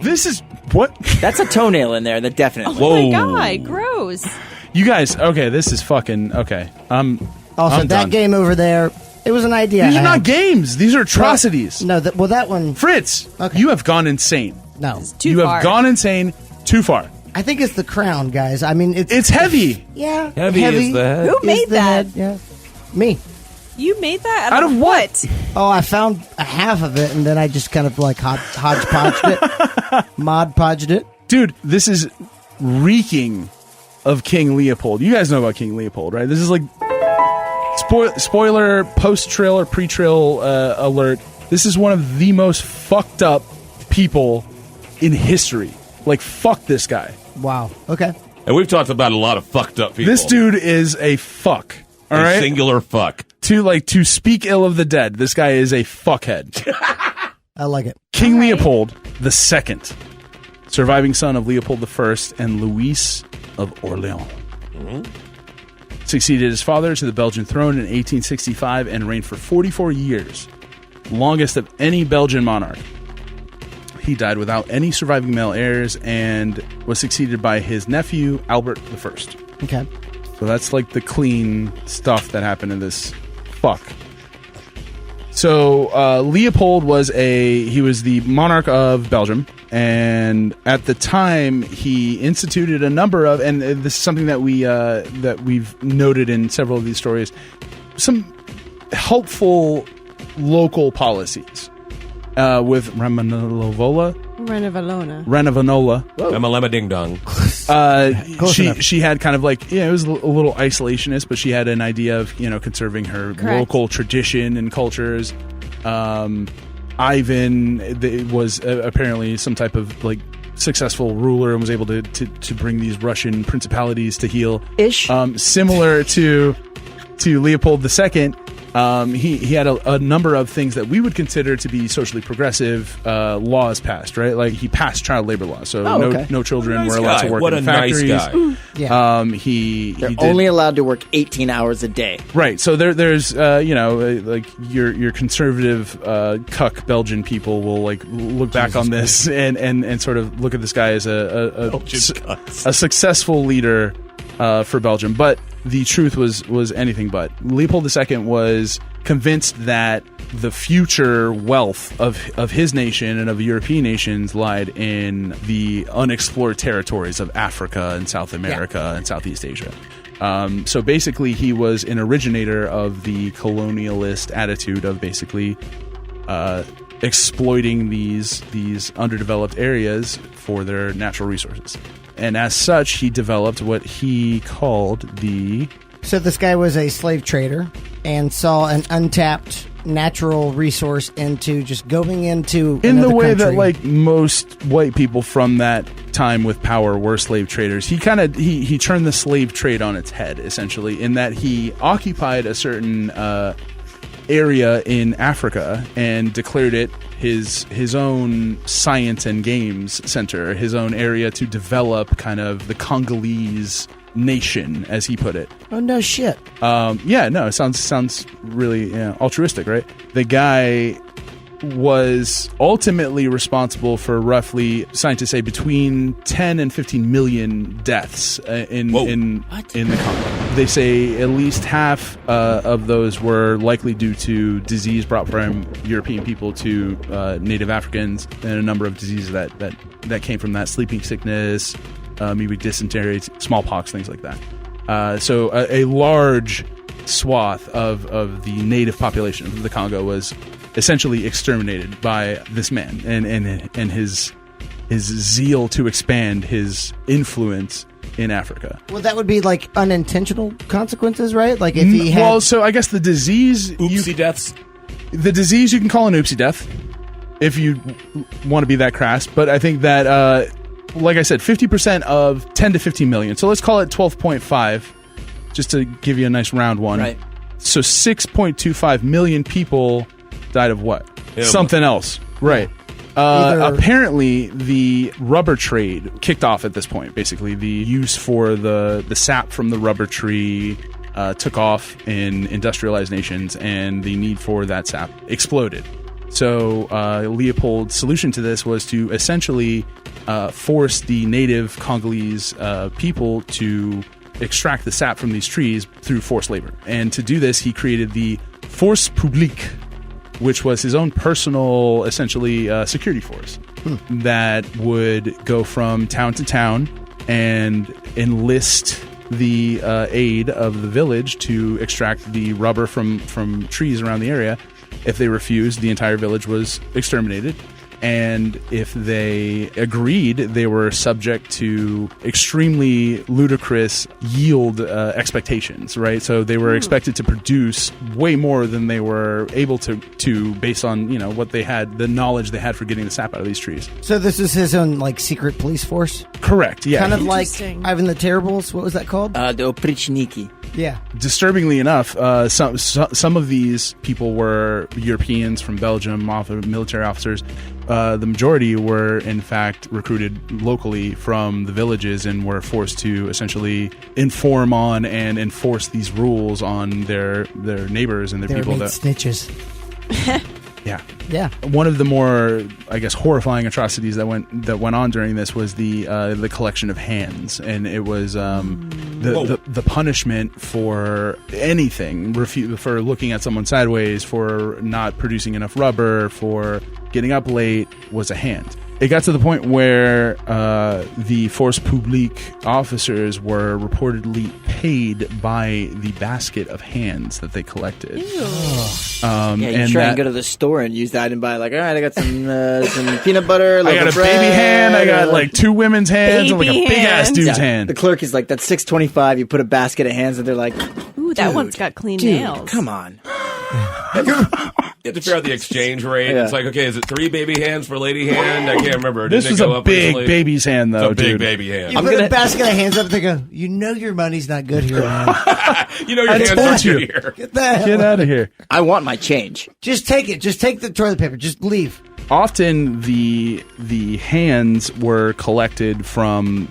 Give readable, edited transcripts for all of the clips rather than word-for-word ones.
This is what? That's a toenail in there. That definitely. Oh my god, gross. You guys, okay, this is fucking okay. I'm that done. game over there, it was an idea. These are not games. These are atrocities. No, that one. Fritz, Okay. you have gone insane. No, You have gone insane too far. I think it's the crown, guys. I mean, it's heavy. Yeah, Heavy is the head. Who made the that? head, yeah, me. You made that Out of what? Oh, I found a half of it, and then I just kind of like hodgepodged it, mod podged it. Dude, this is reeking of King Leopold. You guys know about King Leopold, right? This is like spoiler, post-trail or pre-trail alert. This is one of the most fucked up people in history. Like, fuck this guy. Wow. Okay. And we've talked about a lot of fucked up people. This dude is a fuck. All right? Singular fuck. To speak ill of the dead, this guy is a fuckhead. I like it. King Leopold II, surviving son of Leopold I and Louis of Orleans. Succeeded his father to the Belgian throne in 1865 and reigned for 44 years, longest of any Belgian monarch. He died without any surviving male heirs and was succeeded by his nephew, Albert I. Okay. So that's like the clean stuff that happened in this fuck. So Leopold was the monarch of Belgium, and at the time he instituted a number of, and this is something that we've noted in several of these stories, some helpful local policies with Renovola. Emalema Ding Dong. She had kind of like, it was a little isolationist, but she had an idea of, conserving her local tradition and cultures. Ivan was apparently some type of like successful ruler and was able to bring these Russian principalities to heel. Ish. Similar to Leopold II. He had a number of things that we would consider to be socially progressive laws passed, right? Like he passed child labor laws, so no children were allowed to work in factories. Nice guy. Yeah. They're only allowed to work 18 hours a day. Right. So there's like your conservative cuck Belgian people will like look back on this and sort of look at this guy as a successful leader for Belgium, but the truth was anything but. Leopold II was convinced that the future wealth of his nation and of European nations lied in the unexplored territories of Africa and South America and Southeast Asia. So basically, he was an originator of the colonialist attitude of basically exploiting these underdeveloped areas for their natural resources. And as such, he developed what he called the... So this guy was a slave trader and saw an untapped natural resource into just going into in the way country. that like most white people from that time with power were slave traders. He kind of he turned the slave trade on its head, essentially, in that he occupied a certain area in Africa and declared it his own science and games center, his own area to develop kind of the Congolese nation, as he put it. Oh, no shit. It sounds really altruistic, right? The guy was ultimately responsible for roughly, scientists say, between 10 and 15 million deaths in the Congo. They say at least half of those were likely due to disease brought from European people to native Africans, and a number of diseases that came from that: sleeping sickness, amoebic dysentery, smallpox, things like that. So a large swath of the native population of the Congo was essentially exterminated by this man and his zeal to expand his influence in Africa. Well, that would be like unintentional consequences, right? Like if he had... Well, so I guess the disease... Oopsie deaths. The disease you can call an oopsie death if you want to be that crass, but I think that, like I said, 50% of 10 to 15 million. So let's call it 12.5, just to give you a nice round one. Right. So 6.25 million people died of what? Something else. Right. Apparently, the rubber trade kicked off at this point. Basically, the use for the sap from the rubber tree took off in industrialized nations, and the need for that sap exploded. So Leopold's solution to this was to essentially force the native Congolese people to extract the sap from these trees through forced labor. And to do this, he created the Force Publique, which was his own personal, essentially, security force that would go from town to town and enlist the aid of the village to extract the rubber from trees around the area. If they refused, the entire village was exterminated. And if they agreed, they were subject to extremely ludicrous yield expectations, right? So they were expected to produce way more than they were able to based on, what they had, the knowledge they had for getting the sap out of these trees. So this is his own, secret police force? Correct, yeah. Kind of like Ivan the Terribles. What was that called? The Oprichniki. Yeah. Disturbingly enough, some of these people were Europeans from Belgium, military officers. The majority were, in fact, recruited locally from the villages and were forced to essentially inform on and enforce these rules on their neighbors and their people. Snitches. Yeah. Yeah. One of the more, I guess, horrifying atrocities that went on during this was the collection of hands, and it was the punishment for anything, for looking at someone sideways, for not producing enough rubber, for getting up late, was a hand. It got to the point where the Force Publique officers were reportedly paid by the basket of hands that they collected. You try and go to the store and use that and buy, all right, I got some peanut butter, I got a baby hand, I got 2 women's hands, and a big-ass dude's hand. The clerk is like, that's $6.25, you put a basket of hands, and they're like, ooh, that one's got clean nails. Come on. You have to figure out the exchange rate. Yeah. It's like, okay, is it 3 baby hands for lady hand? I can't remember. This was a big baby's hand, though, it's a dude. big baby hand. You put a basket of hands up, they go, your money's not good here, man. Your hands aren't good here. Get the hell Get out of here. I want my change. Just take it. Just take the toilet paper. Just leave. Often the hands were collected from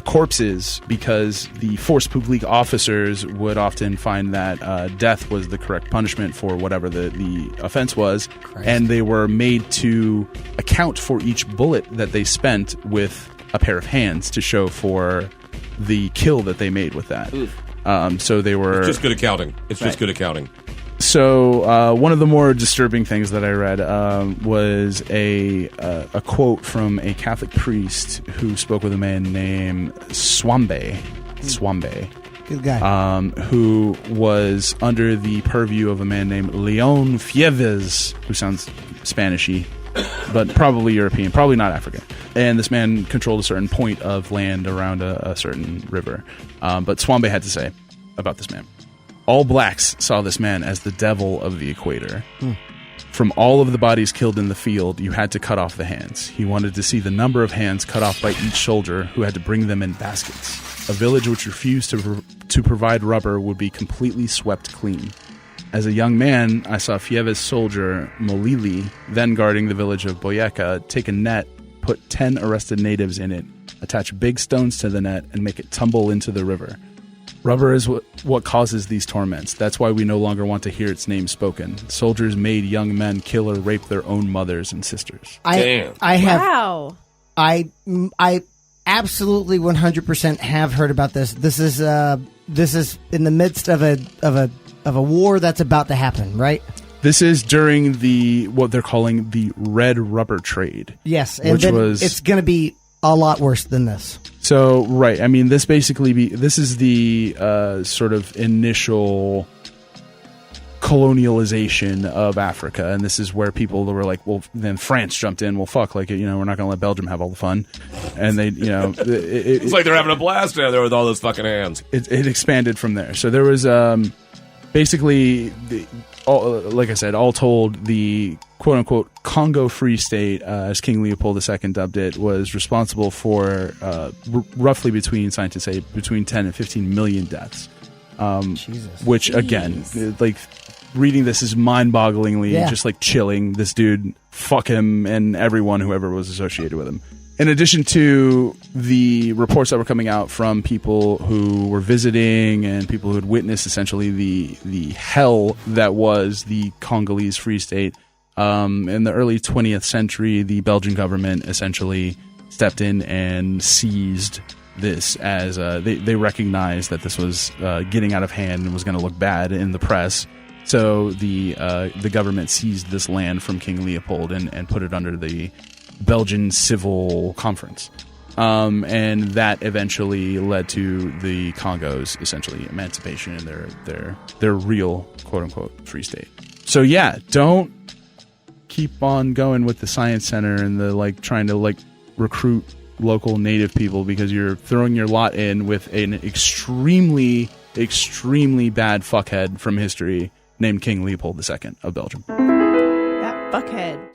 corpses because the Force Publique officers would often find that death was the correct punishment for whatever the offense was. Christ. And they were made to account for each bullet that they spent with a pair of hands to show for the kill that they made with that. So they were... It's just good accounting. It's just good accounting. So one of the more disturbing things that I read was a quote from a Catholic priest who spoke with a man named Swambe, Good guy. who was under the purview of a man named Leon Fieves, who sounds Spanishy, but probably European, probably not African. And this man controlled a certain point of land around a certain river. But Swambe had to say about this man. All blacks saw this man as the devil of the equator. From all of the bodies killed in the field, you had to cut off the hands. He wanted to see the number of hands cut off by each soldier who had to bring them in baskets. A village which refused to provide rubber would be completely swept clean. As a young man, I saw Fieves' soldier, Molili, then guarding the village of Boyeka, take a net, put 10 arrested natives in it, attach big stones to the net, and make it tumble into the river. Rubber is what causes these torments. That's why we no longer want to hear its name spoken. Soldiers made young men kill or rape their own mothers and sisters. Damn. Wow. I absolutely 100% have heard about this. This is in the midst of a war that's about to happen, right? This is during what they're calling the red rubber trade. Yes, and it's going to be a lot worse than this. So, right. I mean, this is the sort of initial colonialization of Africa, and this is where people were like, well, then France jumped in. Well, fuck, we're not going to let Belgium have all the fun, and they, it's like they're having a blast down there with all those fucking hands. It expanded from there. So there was basically, like I said, all told, the quote-unquote Congo Free State, as King Leopold II dubbed it, was responsible for roughly, scientists say, between 10 and 15 million deaths. Jesus. Which, again, reading this is mind-bogglingly just chilling. This dude, fuck him and whoever was associated with him. In addition to the reports that were coming out from people who were visiting and people who had witnessed essentially the hell that was the Congolese Free State, In the early 20th century, the Belgian government essentially stepped in and seized this as they recognized that this was getting out of hand and was going to look bad in the press. So the government seized this land from King Leopold and put it under the Belgian Civil Conference. And that eventually led to the Congo's essentially emancipation and their real quote unquote free state. So yeah, don't keep on going with the science center and the trying to recruit local native people, because you're throwing your lot in with an extremely bad fuckhead from history named King Leopold II of Belgium. That fuckhead.